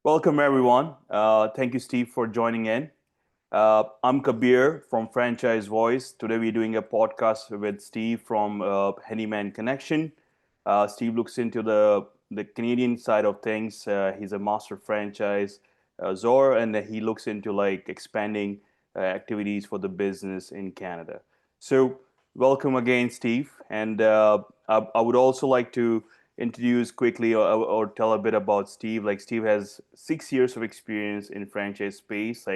Welcome, everyone. Thank you, Steve, for joining in. I'm Kabir from Franchise Voice. Today, we're doing a podcast with Steve from Handyman Connection. Steve looks into the Canadian side of things. He's a master franchise Zor, and he looks into like expanding activities for the business in Canada. So, welcome again, Steve. And I would also like to introduce quickly or tell a bit about Steve. Like Steve has 6 years of experience in franchise space.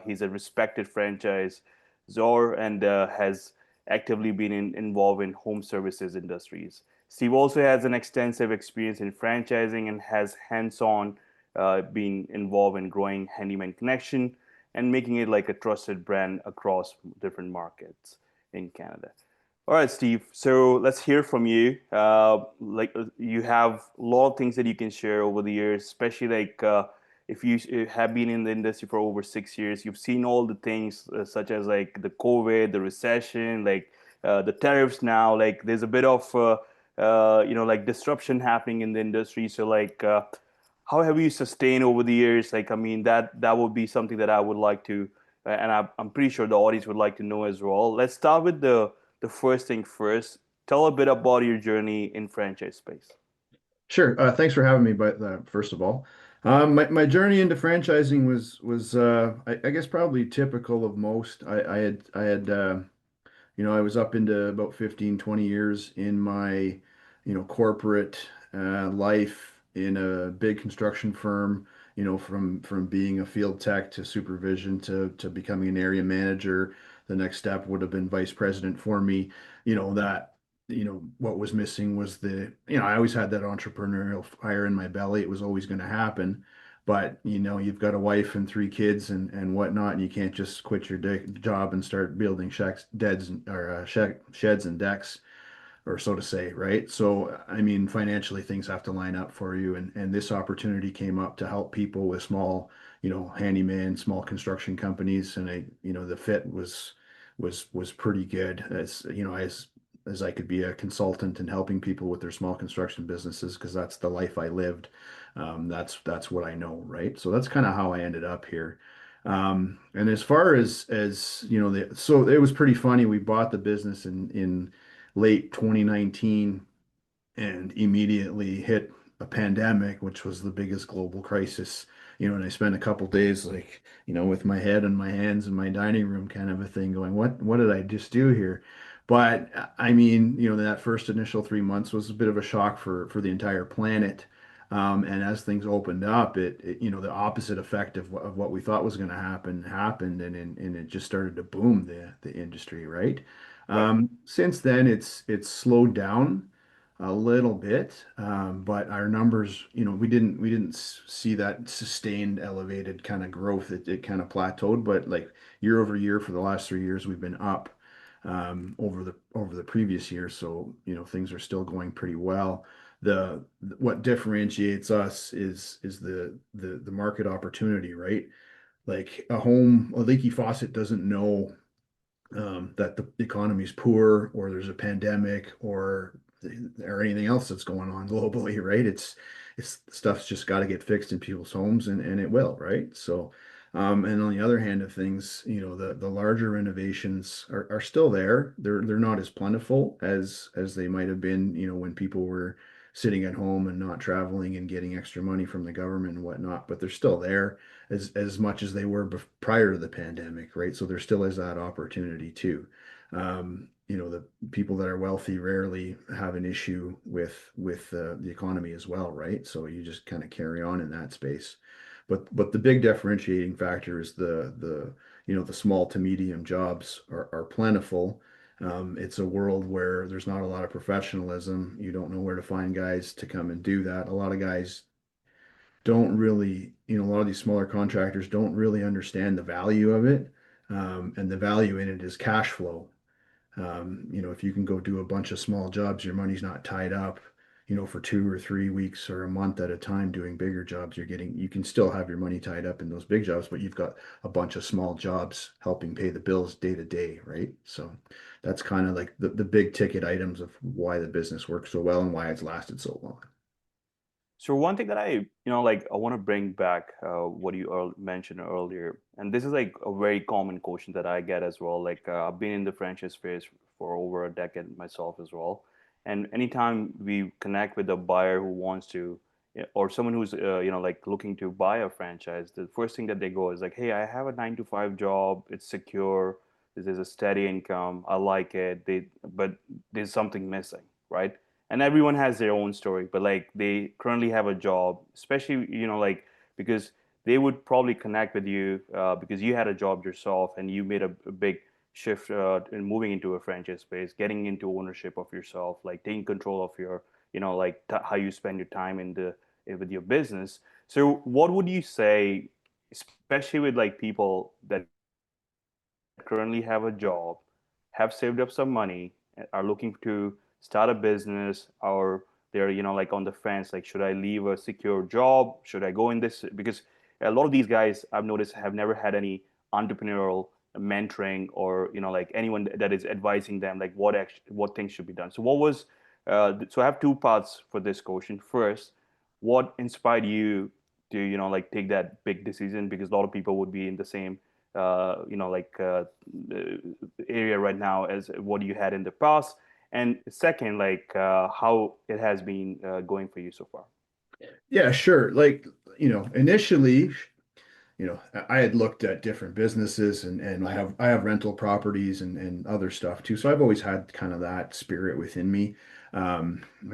He's a respected franchise czar and has actively been involved in home services industries. Steve also has an extensive experience in franchising and has hands-on been involved in growing Handyman Connection and making it like a trusted brand across different markets in Canada. All right, Steve. So let's hear from you. You have a lot of things that you can share over the years, especially if you have been in the industry for over 6 years. You've seen all the things such as like the COVID, the recession, the tariffs now. Like there's a bit of like disruption happening in the industry. So how have you sustained over the years? Like I mean that would be something that I would like to, and I'm pretty sure the audience would like to know as well. Let's start with the first thing first. Tell a bit about your journey in franchise space. Sure. Thanks for having me. But first of all, my journey into franchising was I guess probably typical of most. I was up into about 15, 20 years in my corporate life in a big construction firm. From being a field tech to supervision to becoming an area manager. The next step would have been vice president for me. What was missing was I always had that entrepreneurial fire in my belly. It was always going to happen. But you've got a wife and three kids and whatnot, and you can't just quit your job and start building sheds and decks, or so to say, right? So, I mean, financially, things have to line up for you, and this opportunity came up to help people with small, handyman, small construction companies, and the fit was pretty good. As I could be a consultant and helping people with their small construction businesses because that's the life I lived. That's what I know, right? So that's kind of how I ended up here. And as far as so it was pretty funny. We bought the business in late 2019 and immediately hit a pandemic, which was the biggest global crisis. And I spent a couple days with my head in my hands in my dining room kind of a thing, going, what did I just do here? But I mean, that first initial 3 months was a bit of a shock for the entire planet. And as things opened up, the opposite effect of what we thought was going to happen happened, and it just started to boom the industry, right? Right. Since then, it's slowed down a little bit, but our numbers, we didn't see that sustained elevated kind of growth. It kind of plateaued, but like year over year for the last 3 years, we've been up over the previous year. So, things are still going pretty well. What differentiates us is the market opportunity, right? Like a leaky faucet doesn't know that the economy is poor or there's a pandemic or anything else that's going on globally, right? It's stuff's just got to get fixed in people's homes, and it will, right? So, and on the other hand of things, the larger renovations are still there. They're not as plentiful as they might have been, when people were sitting at home and not traveling and getting extra money from the government and whatnot, but they're still there as much as they were prior to the pandemic, right? So there still is that opportunity too. The people that are wealthy rarely have an issue with the economy as well, right? So you just kind of carry on in that space. But the big differentiating factor is the small to medium jobs are plentiful. It's a world where there's not a lot of professionalism. You don't know where to find guys to come and do that. A lot of guys don't really, a lot of these smaller contractors don't really understand the value of it. And the value in it is cash flow. If you can go do a bunch of small jobs, your money's not tied up, for 2 or 3 weeks or a month at a time doing bigger jobs. You can still have your money tied up in those big jobs, but you've got a bunch of small jobs helping pay the bills day to day, right? So that's kind of like the big ticket items of why the business works so well and why it's lasted so long. So one thing that I want to bring back what you mentioned earlier, and this is like a very common question that I get as well. Like I've been in the franchise space for over a decade myself as well, and anytime we connect with a buyer who wants to, or someone who's like looking to buy a franchise, the first thing that they go is like, "Hey, I have a 9 to 5 job. It's secure. This is a steady income. I like it. But there's something missing, right?" And everyone has their own story, but like they currently have a job, especially like because they would probably connect with you because you had a job yourself and you made a big shift in moving into a franchise space, getting into ownership of yourself, like taking control of your like how you spend your time with your business. So what would you say, especially with like people that currently have a job, have saved up some money, are looking to start a business, or they're like on the fence, like should I leave a secure job, should I go in this, because a lot of these guys I've noticed have never had any entrepreneurial mentoring, or like anyone that is advising them like what things should be done. So so I have two parts for this question. First, what inspired you to like take that big decision, because a lot of people would be in the same like area right now as what you had in the past. And second, like how it has been going for you so far. Yeah, sure. Like, initially, I had looked at different businesses and I have rental properties and other stuff too. So I've always had kind of that spirit within me. I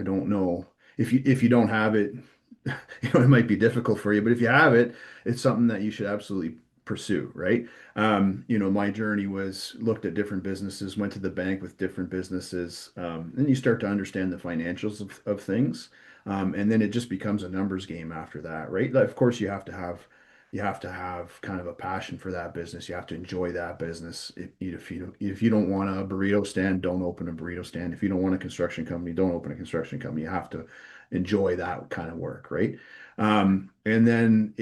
don't know if you don't have it, it might be difficult for you, but if you have it, it's something that you should absolutely pursue, right? My journey was looked at different businesses, went to the bank with different businesses, and you start to understand the financials of things. And then it just becomes a numbers game after that, right? Like, of course, you have to have kind of a passion for that business. You have to enjoy that business. If you don't want a burrito stand, don't open a burrito stand. If you don't want a construction company, don't open a construction company. You have to enjoy that kind of work, right? And then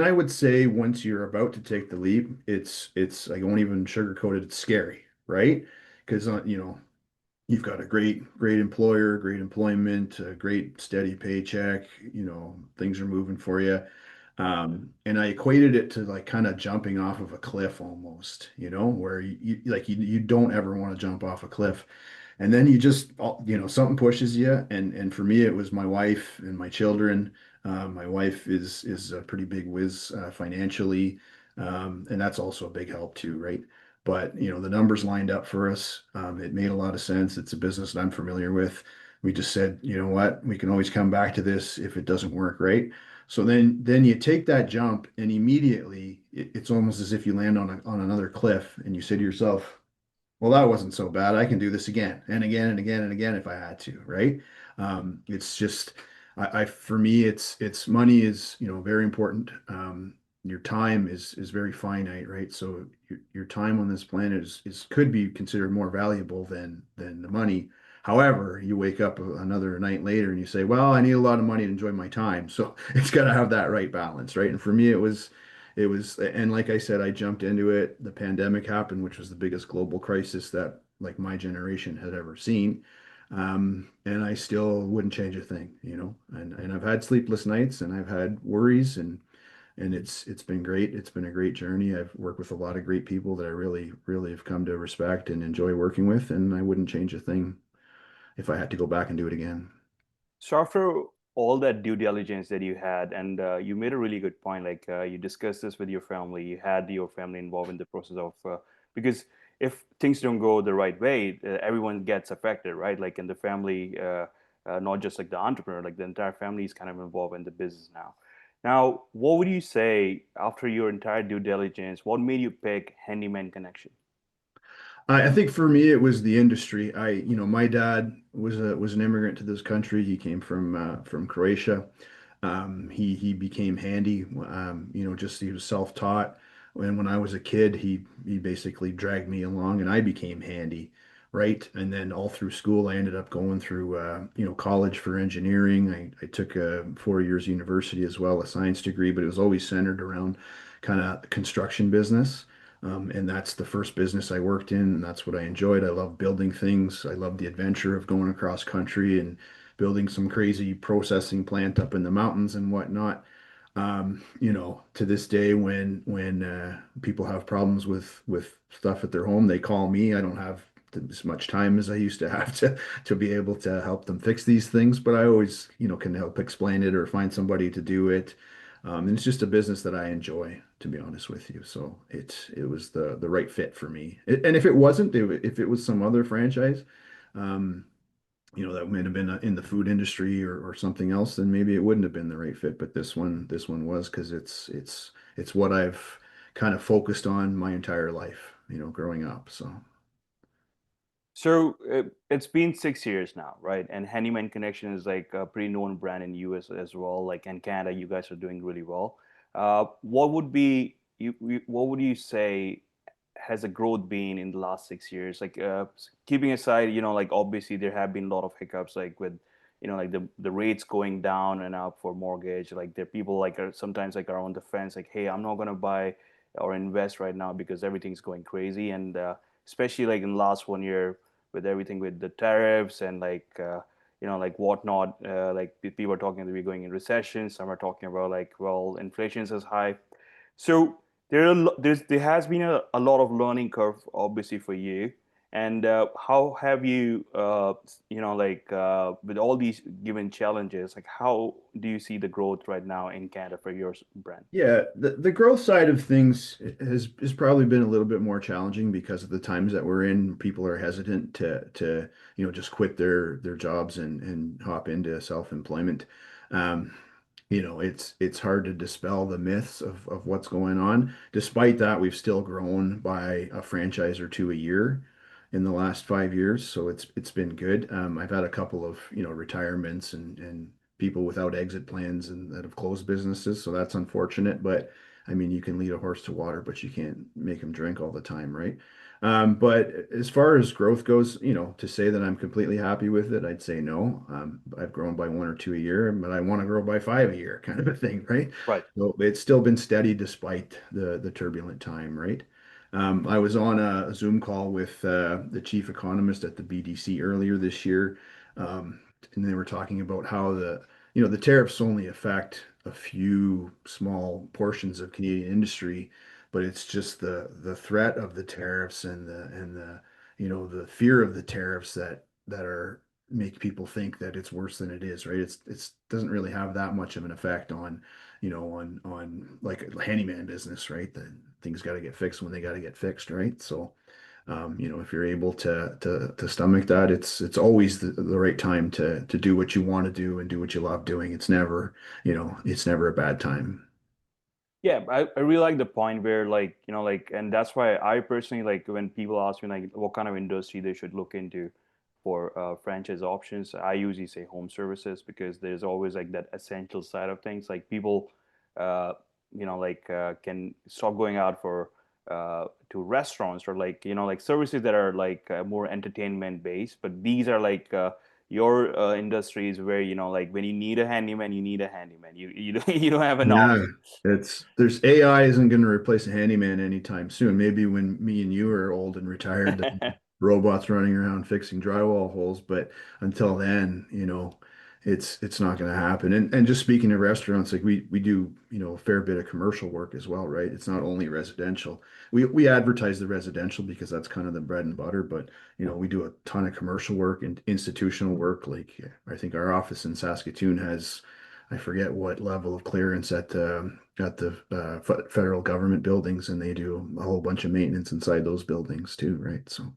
I would say once you're about to take the leap, it's I won't even sugarcoat it. It's scary, right? Because you've got a great employer, great employment, a great steady paycheck. Things are moving for you. And I equated it to like kind of jumping off of a cliff almost, where you don't ever want to jump off a cliff. And then you just, something pushes you. And for me, it was my wife and my children. My wife is a pretty big whiz financially, and that's also a big help too, right? But the numbers lined up for us. It made a lot of sense. It's a business that I'm familiar with. We just said, you know what, we can always come back to this if it doesn't work, right? So then you take that jump, and immediately it's almost as if you land on another cliff, and you say to yourself, well, that wasn't so bad. I can do this again and again and again and again if I had to, right? It's just, for me, it's money is, very important. Your time is very finite, right? So your time on this planet is could be considered more valuable than the money. However, you wake up another night later and you say, well, I need a lot of money to enjoy my time. So it's got to have that right balance, right? And for me, it was, and like I said, I jumped into it. The pandemic happened, which was the biggest global crisis that like my generation had ever seen. And I still wouldn't change a thing, and I've had sleepless nights and I've had worries, and it's been great. It's been a great journey. I've worked with a lot of great people that I really, really have come to respect and enjoy working with, and I wouldn't change a thing if I had to go back and do it again. So after all that due diligence that you had, and you made a really good point, like you discussed this with your family, you had your family involved in the process of, because if things don't go the right way, everyone gets affected, right? Like in the family, not just like the entrepreneur, like the entire family is kind of involved in the business now. Now, what would you say after your entire due diligence? What made you pick Handyman Connection? I think for me it was the industry. My dad was an immigrant to this country. He came from Croatia. He became handy. Just he was self-taught. And when I was a kid, he basically dragged me along, and I became handy, right? And then all through school, I ended up going through college for engineering. I took a 4 years university as well, a science degree, but it was always centered around kind of construction business. And that's the first business I worked in, and that's what I enjoyed. I love building things. I love the adventure of going across country and building some crazy processing plant up in the mountains and whatnot. To this day, when people have problems with stuff at their home, they call me. I don't have as much time as I used to have to be able to help them fix these things, but I always, can help explain it or find somebody to do it. And it's just a business that I enjoy, to be honest with you. So it was the right fit for me. And if it wasn't, if it was some other franchise, um, that might have been in the food industry or something else, then maybe it wouldn't have been the right fit. But this one was because it's what I've kind of focused on my entire life, growing up. So So it's been 6 years now, right? And Handyman Connection is like a pretty known brand in US as well. Like in Canada, you guys are doing really well. What would be what would you say has the growth been in the last 6 years? Like keeping aside, like obviously there have been a lot of hiccups, like with like the rates going down and up for mortgage. Like there are people like are sometimes like are on the fence, like, hey, I'm not gonna buy or invest right now because everything's going crazy, and especially like in the last 1 year with everything with the tariffs and like like whatnot. Like people are talking that we're going in recession. Some are talking about like, well, inflation is high. So there has been a lot of learning curve, obviously, for you. And how have you, like with all these given challenges, like how do you see the growth right now in Canada for your brand? yeah, the growth side of things has probably been a little bit more challenging because of the times that we're in. People are hesitant to just quit their jobs and hop into self-employment. Um, it's hard to dispel the myths of what's going on. Despite that, we've still grown by a franchise or two a year in the last 5 years, so it's been good. I've had a couple of retirements and people without exit plans and that have closed businesses, so that's unfortunate. But I mean, you can lead a horse to water, but you can't make him drink all the time, right? But as far as growth goes, to say that I'm completely happy with it, I'd say no. I've grown by one or two a year, but I want to grow by five a year, kind of a thing, right? Right. So it's still been steady despite the turbulent time, right? I was on a Zoom call with the chief economist at the BDC earlier this year, um, and they were talking about how the tariffs only affect a few small portions of Canadian industry, but it's just the threat of the tariffs and the fear of the tariffs that are make people think that it's worse than it is, right? It's doesn't really have that much of an effect on like a handyman business, right? That things got to get fixed when they got to get fixed, right? So if you're able to stomach that, it's always the right time to do what you want to do and do what you love doing. It's never a bad time. Yeah, I really like the point where like, like, and that's why I personally like when people ask me like what kind of industry they should look into for franchise options, I usually say home services because there's always like that essential side of things. Like people, uh, like can stop going out for to restaurants or like, like services that are like more entertainment based, but these are like your industries where, like when you need a handyman, you need a handyman. You don't, you don't have an Yeah, option. there's AI isn't going to replace a handyman anytime soon. Maybe when me and you are old and retired, robots running around fixing drywall holes. But until then, it's not going to happen. And just speaking of restaurants, like we do, a fair bit of commercial work as well, right? It's not only residential. We advertise the residential because that's kind of the bread and butter, but we do a ton of commercial work and institutional work. Like I think our office in Saskatoon has, I forget what level of clearance at the federal government buildings, and they do a whole bunch of maintenance inside those buildings too, right? So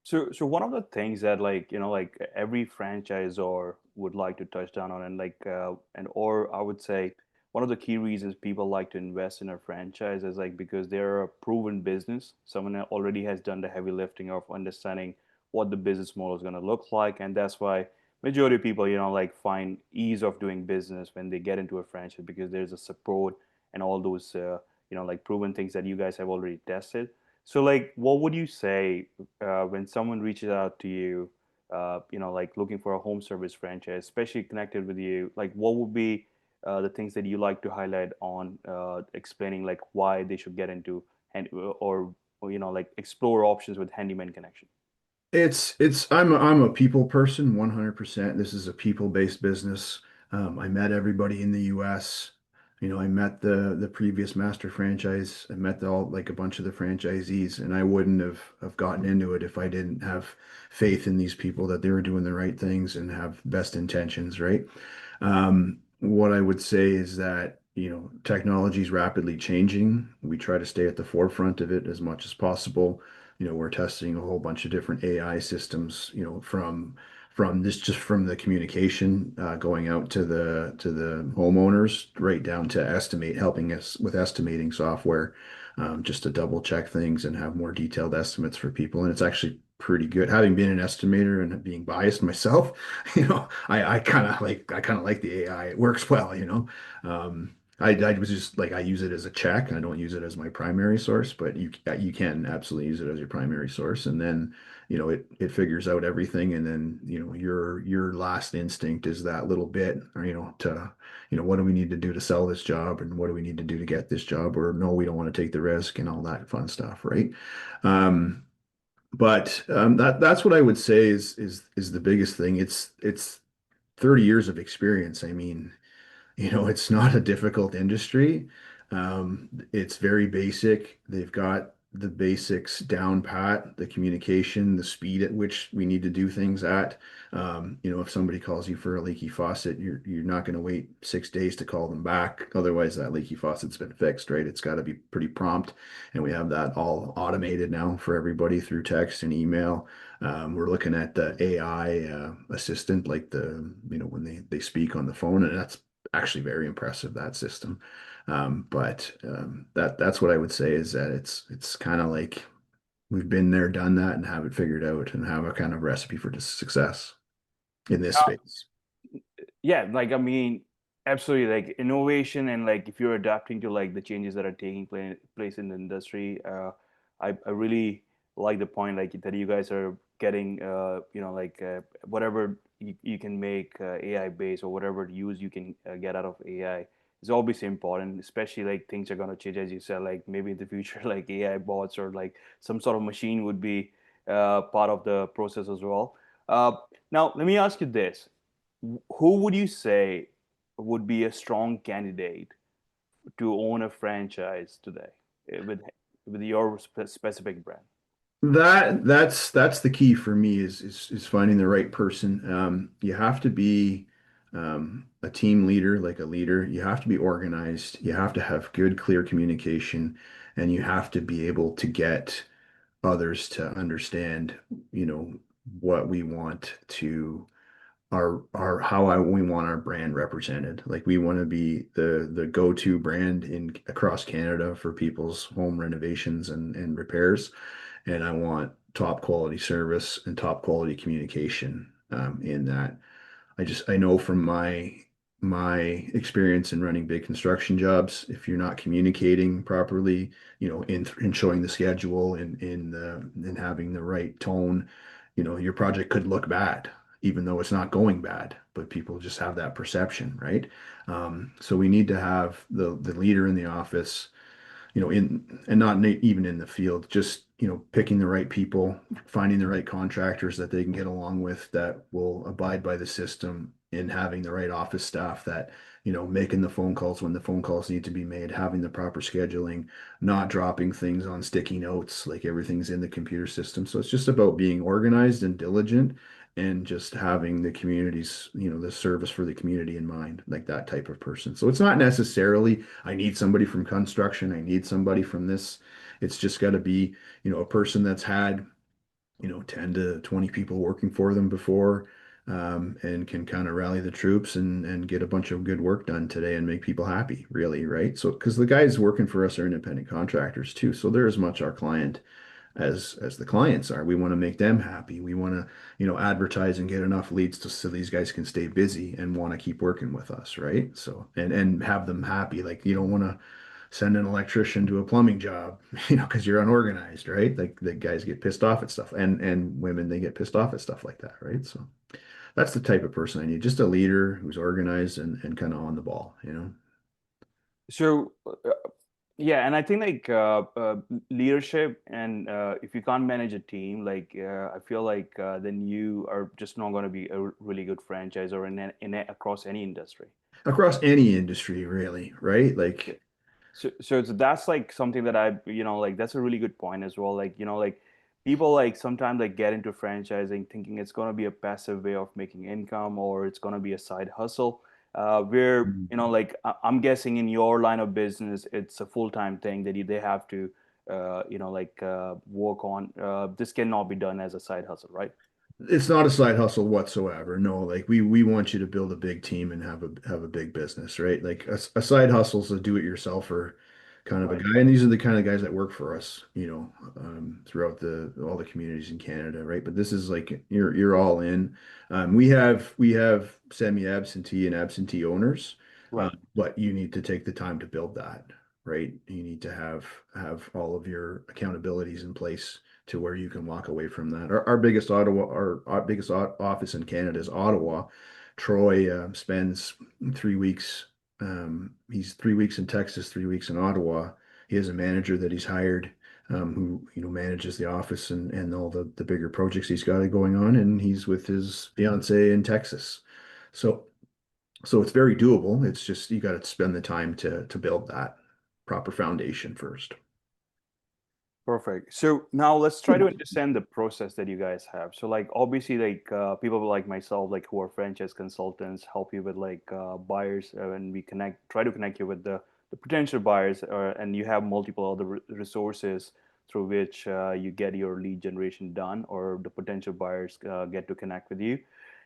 So one of the things that like like every franchisor would like to touch down on, and like and or I would say one of the key reasons people like to invest in a franchise is like because they're a proven business. Someone already has done the heavy lifting of understanding what the business model is going to look like, and that's why majority of people like find ease of doing business when they get into a franchise because there's a support and all those like proven things that you guys have already tested. So like, what would you say when someone reaches out to you, like looking for a home service franchise, especially connected with you, like what would be the things that you like to highlight on explaining like why they should get into and or like explore options with Handyman Connection? I'm a people person, 100%. This is a people-based business. I met everybody in the US. I met the previous master franchise. I met all like a bunch of the franchisees, and I wouldn't have gotten into it if I didn't have faith in these people that they were doing the right things and have best intentions, right? What I would say is that, technology is rapidly changing. We try to stay at the forefront of it as much as possible. We're testing a whole bunch of different AI systems, from this just from the communication going out to the homeowners right down to helping us with estimating software, just to double check things and have more detailed estimates for people. And it's actually pretty good. Having been an estimator and being biased myself, I kind of like the AI. It works well. I was just like I use it as a check. I don't use it as my primary source, but you can absolutely use it as your primary source, and then it figures out everything, and then your last instinct is that little bit, or to what do we need to do to sell this job, and what do we need to do to get this job, or no, we don't want to take the risk and all that fun stuff, right? Um, but that's what I would say is the biggest thing. It's 30 years of experience. I mean, it's not a difficult industry. It's very basic. They've got the basics down pat, the communication, the speed at which we need to do things at. If somebody calls you for a leaky faucet, you're not going to wait 6 days to call them back. Otherwise, that leaky faucet's been fixed, right? It's got to be pretty prompt, and we have that all automated now for everybody through text and email. We're looking at the AI assistant, like when they speak on the phone, and that's actually very impressive, that system. But that's what I would say is that it's kind of like we've been there, done that, and have it figured out and have a kind of recipe for success in this space. Yeah, like I mean, absolutely, like innovation and like if you're adapting to like the changes that are taking place in the industry, I really like the point like that you guys are getting like whatever you can make AI based or whatever use you can get out of AI is obviously important, especially like things are going to change as you said, like maybe in the future like AI bots or like some sort of machine would be part of the process as well. Uh, Now let me ask you this: who would you say would be a strong candidate to own a franchise today with your specific brand? That's the key for me is finding the right person. You have to be a team leader, like a leader. You have to be organized. You have to have good, clear communication, and you have to be able to get others to understand, you know, what we want to our we want our brand represented. Like we want to be the go-to brand in across Canada for people's home renovations and repairs. And I want top quality service and top quality communication in that. I know from my experience in running big construction jobs, if you're not communicating properly, in showing the schedule and in having the right tone, your project could look bad, even though it's not going bad, but people just have that perception, right? So we need to have the leader in the office, in and not even in the field, just, picking the right people, finding the right contractors that they can get along with that will abide by the system, and having the right office staff that, making the phone calls when the phone calls need to be made, having the proper scheduling, not dropping things on sticky notes, like everything's in the computer system. So it's just about being organized and diligent and just having the communities, the service for the community in mind, like that type of person. So it's not necessarily, I need somebody from construction, I need somebody from this. It's just got to be, a person that's had, 10 to 20 people working for them before, and can kind of rally the troops and get a bunch of good work done today and make people happy, really, right? So, because the guys working for us are independent contractors too, so they're as much our client as the clients are. We want to make them happy. We want to, advertise and get enough leads so these guys can stay busy and want to keep working with us, right? So and have them happy. Like you don't want to send an electrician to a plumbing job, because you're unorganized, right? Like the guys get pissed off at stuff, and women, they get pissed off at stuff like that, right? So that's the type of person I need. Just a leader who's organized and kind of on the ball. So Yeah, and I think like leadership, and if you can't manage a team, like I feel like then you are just not going to be a really good franchise or across any industry. Across any industry, really, right? Yeah. Like, So that's like something that like that's a really good point as well. Like, like people like sometimes like get into franchising thinking it's going to be a passive way of making income or it's going to be a side hustle. Where, mm, like I'm guessing in your line of business, it's a full-time thing that they have to, like work on. This cannot be done as a side hustle, right? it's not a side hustle whatsoever. No, like we want you to build a big team and have a big business, right? Like a side hustle is a do-it-yourselfer kind of a Right. guy, and these are the kind of guys that work for us, throughout the all the communities in Canada, right? But this is like you're all in. We have semi-absentee and absentee owners, Right. but you need to take the time to build that, right? You need to have all of your accountabilities in place to where you can walk away from that. Our biggest office in Canada is Ottawa. Troy spends 3 weeks. He's 3 weeks in Texas, 3 weeks in Ottawa. He has a manager that he's hired, who manages the office and all the bigger projects he's got going on, and he's with his fiance in Texas. So so it's very doable. It's just you got to spend the time to build that proper foundation first. Perfect. So now let's try to understand the process that you guys have. So like obviously like people like myself like who are franchise consultants help you with like buyers and we try to connect you with the potential buyers and you have multiple other resources through which you get your lead generation done or the potential buyers get to connect with you.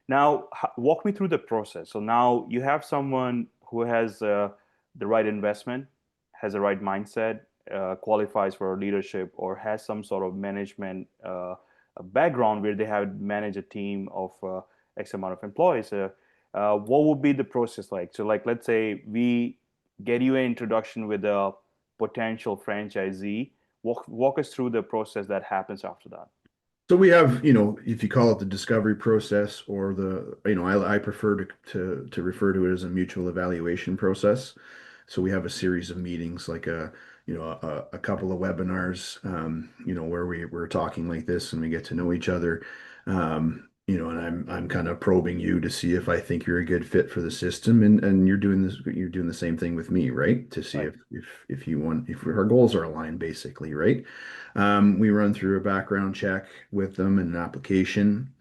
Now walk me through the process. So now you have someone who has the right investment, has the right mindset, qualifies for leadership or has some sort of management background where they have managed a team of X amount of employees, what would be the process like? So, like, let's say we get you an introduction with a potential franchisee. Walk us through the process that happens after that. So we have, if you call it the discovery process or I prefer to refer to it as a mutual evaluation process. So we have a series of meetings, like a couple of webinars, where we're talking like this and we get to know each other. And I'm kind of probing you to see if I think you're a good fit for the system, and you're doing the same thing with me, right? To see Right. if you want if our goals are aligned, basically, right? We run through a background check with them and an application.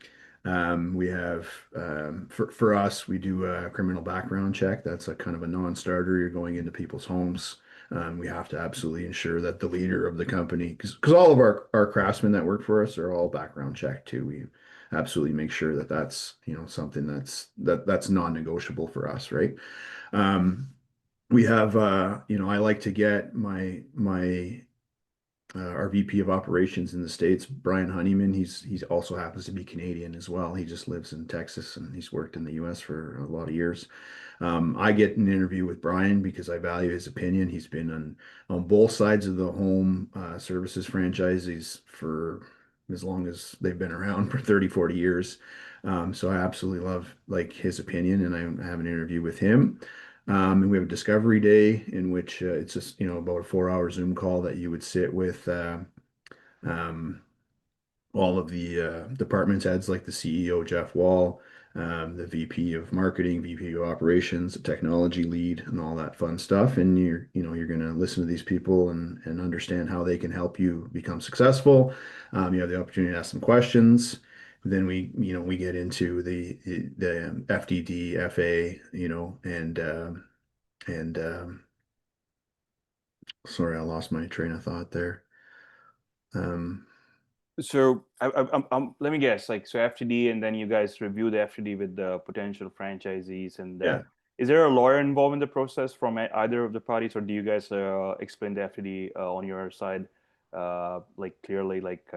We have for us, we do a criminal background check. That's a kind of a non-starter. You're going into people's homes. We have to absolutely ensure that the leader of the company, because all of our craftsmen that work for us are all background checked too. We absolutely make sure that that's something that's non-negotiable for us, right? We have I like to get my our VP of operations in the States, Brian Honeyman. He's also happens to be Canadian as well. He just lives in Texas and he's worked in the US for a lot of years. I get an interview with Brian because I value his opinion. He's been on both sides of the home services franchises for as long as they've been around for 30, 40 years. So I absolutely love like his opinion and I have an interview with him. And we have a discovery day in which it's just, about a 4 hour Zoom call that you would sit with um, all of the department heads, like the CEO, Jeff Wall, the VP of marketing, VP of operations, the technology lead, and all that fun stuff. And you're going to listen to these people and understand how they can help you become successful. You have the opportunity to ask some questions. Then we get into the FDD, FA, and sorry, I lost my train of thought there. Um, So let me guess, like so FTD, and then you guys review the FTD with the potential franchisees, and yeah. is there a lawyer involved in the process from either of the parties, or do you guys explain the FTD on your side, like clearly, like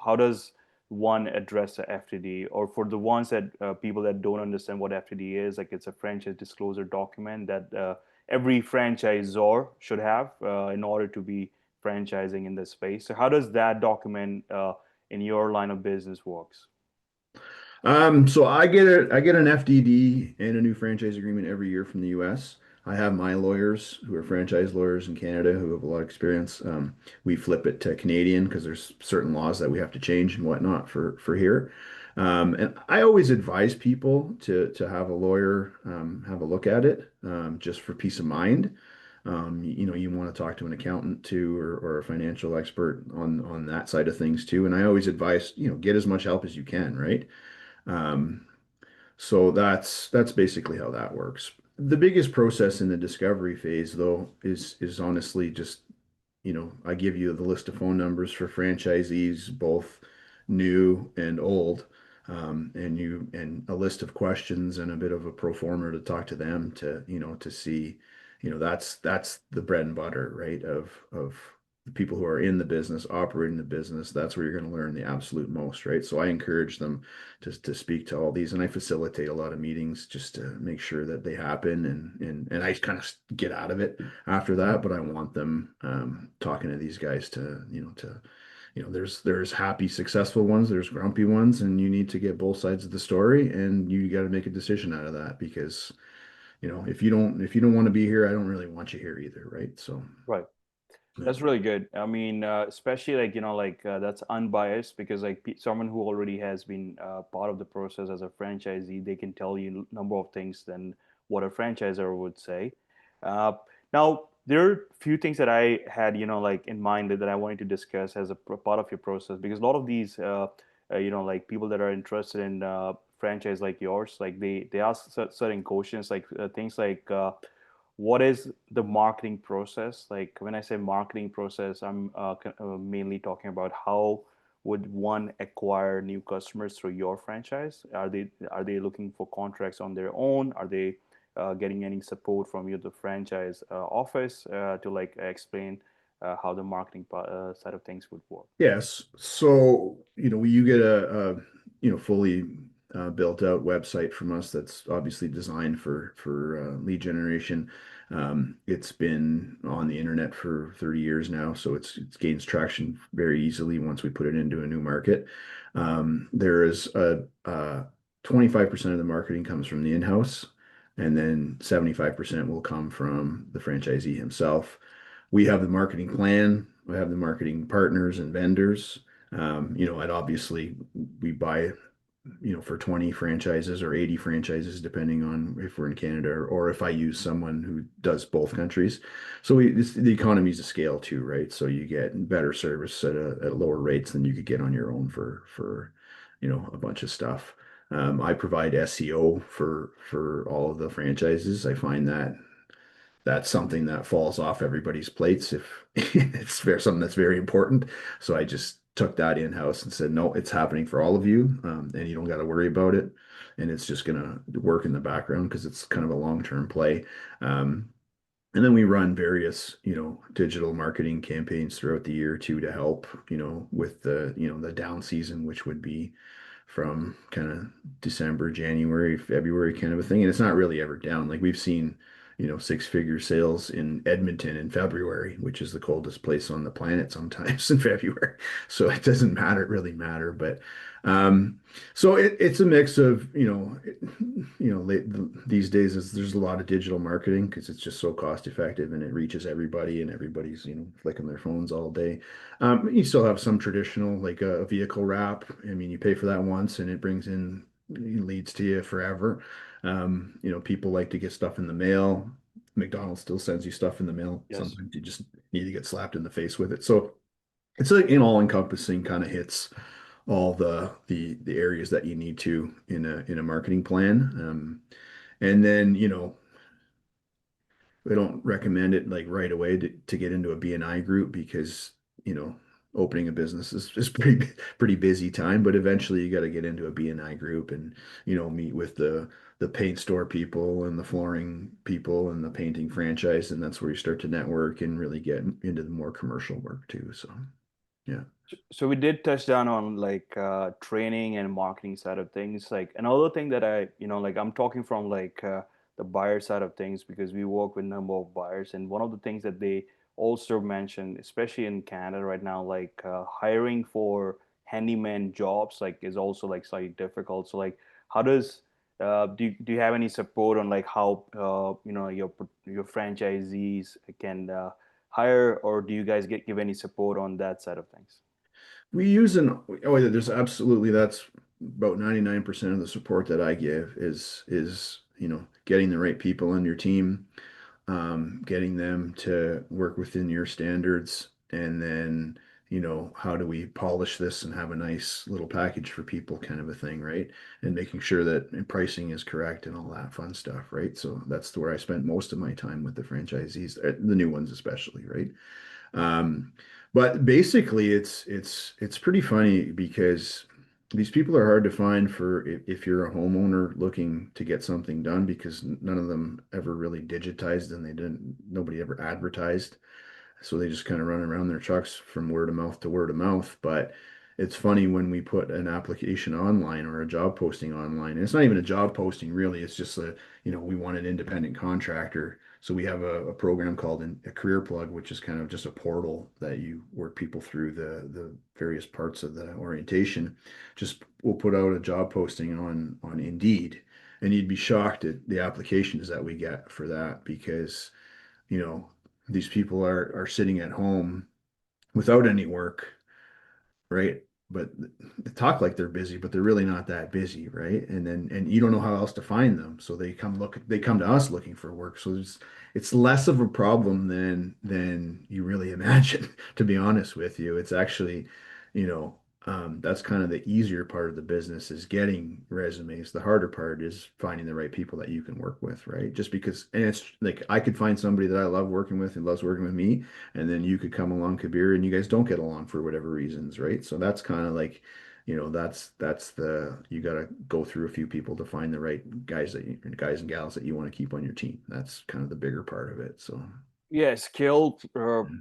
how does one address the FTD, or for the ones that people that don't understand what FTD is, like it's a franchise disclosure document that every franchisor should have in order to be franchising in this space. So how does that document in your line of business works? So I get an FDD and a new franchise agreement every year from the US. I have my lawyers who are franchise lawyers in Canada who have a lot of experience. We flip it to Canadian because there's certain laws that we have to change and whatnot for here. And I always advise people to have a lawyer have a look at it just for peace of mind. You want to talk to an accountant too, or a financial expert on that side of things too. And I always advise, get as much help as you can, right? Um, so that's basically how that works. The biggest process in the discovery phase, though, is honestly just, I give you the list of phone numbers for franchisees, both new and old, and a list of questions and a bit of a pro forma to talk to them to see, that's the bread and butter, right? Of the people who are in the business, operating the business. That's where you're going to learn the absolute most, right? So I encourage them to speak to all these, and I facilitate a lot of meetings just to make sure that they happen, and I kind of get out of it after that, but I want them talking to these guys there's happy, successful ones, there's grumpy ones, and you need to get both sides of the story, and you got to make a decision out of that because if you don't want to be here, I don't really want you here either, right? So Right. yeah. That's really good. I mean, especially like, that's unbiased because like someone who already has been part of the process as a franchisee, they can tell you number of things than what a franchisor would say. Uh, Now, there are a few things that I had, like in mind that I wanted to discuss as a part of your process because a lot of these, like people that are interested in franchise like yours, like they ask certain questions, like things like, what is the marketing process? Like when I say marketing process, I'm mainly talking about how would one acquire new customers through your franchise? Are they looking for contracts on their own? Are they getting any support from you, the franchise office, to like explain how the marketing side of things would work? Yes. So, you get a fully built out website from us that's obviously designed for lead generation. It's been on the internet for 30 years now, so it's gains traction very easily once we put it into a new market. There is 25% of the marketing comes from the in-house, and then 75% will come from the franchisee himself. We have the marketing plan, we have the marketing partners and vendors. And obviously we buy, for 20 franchises or 80 franchises, depending on if we're in Canada or if I use someone who does both countries. So the economies of scale too, right? So you get better service at lower rates than you could get on your own for a bunch of stuff. I provide SEO for all of the franchises. I find that that's something that falls off everybody's plates if it's something that's very important. So I just took that in-house and said, no, it's happening for all of you, and you don't got to worry about it. And it's just going to work in the background because it's kind of a long-term play. Um, and then we run various, digital marketing campaigns throughout the year too to help, with the down season, which would be from kind of December, January, February kind of a thing. And it's not really ever down. Like we've seen, six-figure sales in Edmonton in February, which is the coldest place on the planet sometimes in February. So it doesn't matter, really matter. But so it's a mix of, these days there's a lot of digital marketing because it's just so cost effective and it reaches everybody and everybody's, flicking their phones all day. You still have some traditional, like a vehicle wrap. I mean, you pay for that once and it brings in leads to you forever. People like to get stuff in the mail. McDonald's still sends you stuff in the mail. Yes. Sometimes you just need to get slapped in the face with it. So it's like an all-encompassing kind of hits all the areas that you need to in a marketing plan. And then, I don't recommend it like right away to get into a BNI group because, you know, opening a business is pretty busy time, but eventually you got to get into a BNI group and, meet with the paint store people and the flooring people and the painting franchise, and that's where you start to network and really get into the more commercial work too. So, yeah. So we did touch down on like training and marketing side of things. Like another thing that like I'm talking from like the buyer side of things because we work with a number of buyers, and one of the things that they also mentioned, especially in Canada right now, like hiring for handyman jobs, like is also like slightly difficult. So like, how does do you have any support on like how your franchisees can hire, or do you guys give any support on that side of things? We use an oh yeah, there's absolutely that's about 99% of the support that I give is getting the right people on your team, getting them to work within your standards, and then how do we polish this and have a nice little package for people kind of a thing, right? And making sure that pricing is correct and all that fun stuff, right? So that's where I spent most of my time with the franchisees, the new ones especially, right? Um, but basically, it's pretty funny because these people are hard to find for if you're a homeowner looking to get something done because none of them ever really digitized and nobody ever advertised. So they just kind of run around their trucks from word of mouth to word of mouth. But it's funny when we put an application online or a job posting online, and it's not even a job posting really, it's just we want an independent contractor. So we have a program called a career plug, which is kind of just a portal that you work people through the various parts of the orientation. Just we'll put out a job posting on Indeed, and you'd be shocked at the applications that we get for that because you know, these people are sitting at home without any work, right? But they talk like they're busy, but they're really not that busy, right? And you don't know how else to find them. So they come to us looking for work. So it's less of a problem than you really imagine, to be honest with you. It's actually, you know, that's kind of the easier part of the business is getting resumes. The harder part is finding the right people that you can work with, right? Just because, and it's like I could find somebody that I love working with and loves working with me, and then you could come along, Kabir, and you guys don't get along for whatever reasons, right? So that's kind of like, that's the you got to go through a few people to find the right guys and gals that you want to keep on your team. That's kind of the bigger part of it. So Yeah, skill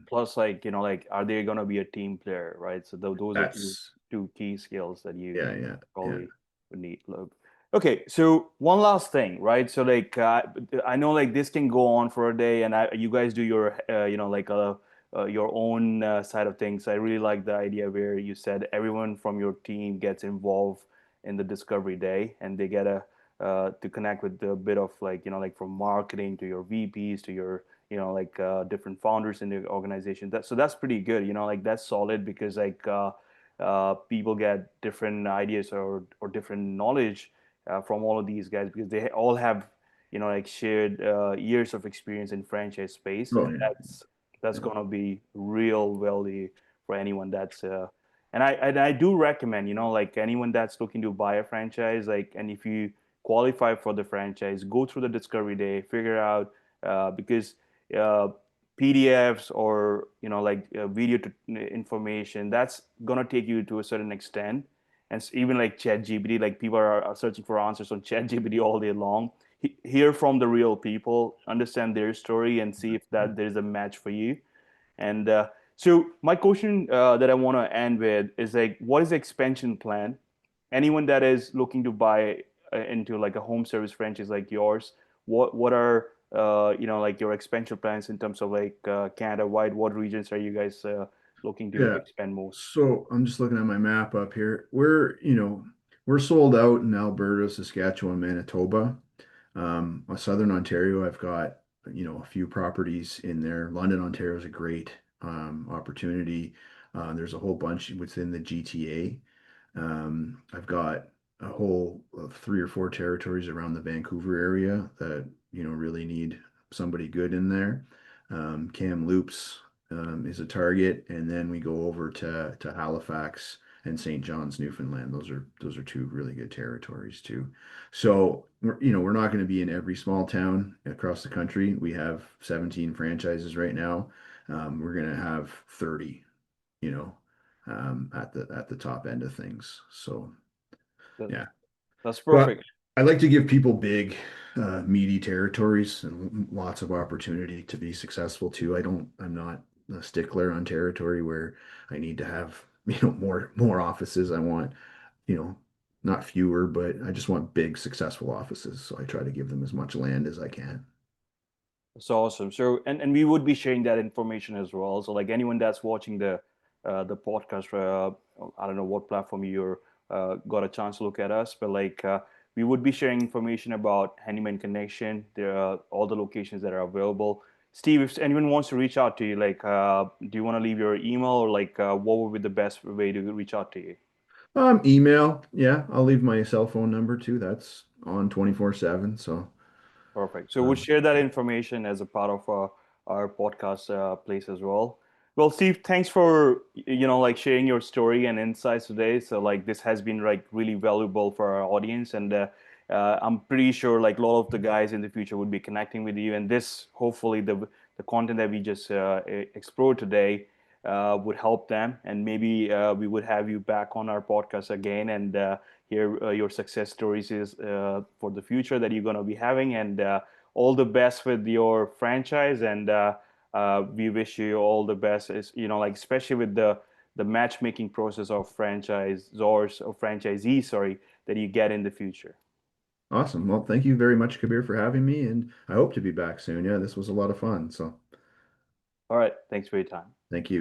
plus like like are they gonna be a team player, right? So those are that's two key skills that you yeah, yeah, yeah. probably would need. Look. Okay, so one last thing, right? So like I know like this can go on for a day, and you guys do your your own side of things. I really like the idea where you said everyone from your team gets involved in the discovery day, and they get a to connect with a bit of like like from marketing to your VPs to your like different founders in the organization. That's pretty good. Like that's solid because like people get different ideas or different knowledge from all of these guys because they all have like shared years of experience in franchise space, Oh and yeah, that's yeah. gonna be real value for anyone that's and I do recommend like anyone that's looking to buy a franchise, like, and if you qualify for the franchise, go through the discovery day, figure out because uh, PDFs or like video to information, that's gonna take you to a certain extent. And even like ChatGPT, like people are searching for answers on ChatGPT all day long. Hear from the real people, understand their story, and see if that there's a match for you. And so my question that I want to end with is like, what is the expansion plan? Anyone that is looking to buy into like a home service franchise like yours, what are like your expansion plans in terms of like Canada wide? What regions are you guys looking to Yeah. expand most? So I'm just looking at my map up here. We're sold out in Alberta, Saskatchewan, Manitoba. Southern Ontario, I've got, a few properties in there. London, Ontario is a great opportunity. There's a whole bunch within the GTA. I've got a whole of 3 or 4 territories around the Vancouver area that, really need somebody good in there. Kamloops is a target, and then we go over to Halifax and St. John's, Newfoundland. Those are two really good territories too. So we're not going to be in every small town across the country. We have 17 franchises right now. We're going to have 30, you know, at the top end of things. So That, yeah, that's but perfect. I like to give people big, meaty territories and lots of opportunity to be successful too. I'm not a stickler on territory where I need to have, more offices. I want, you know, not fewer, but I just want big, successful offices. So I try to give them as much land as I can. That's awesome. So, and we would be sharing that information as well. So, like anyone that's watching the podcast, I don't know what platform you're got a chance to look at us, but like We would be sharing information about Handyman Connection, all the locations that are available. Steve, if anyone wants to reach out to you, like, do you want to leave your email, or like, what would be the best way to reach out to you? Email. Yeah, I'll leave my cell phone number too. That's on 24/7. So, Perfect. So we'll um, share that information as a part of our podcast place as well. Well, Steve, thanks for like sharing your story and insights today. So like this has been like really valuable for our audience, and I'm pretty sure like a lot of the guys in the future would be connecting with you. And this, hopefully, the content that we just explored today would help them, and maybe we would have you back on our podcast again and hear your success stories is for the future that you're going to be having, and all the best with your franchise. And we wish you all the best, is like especially with the matchmaking process of franchisors or franchisees, sorry, that you get in the future. awesome. Well, thank you very much, Kabir, for having me, and I hope to be back soon. Yeah, this was a lot of fun. So, All right, thanks for your time. thank you.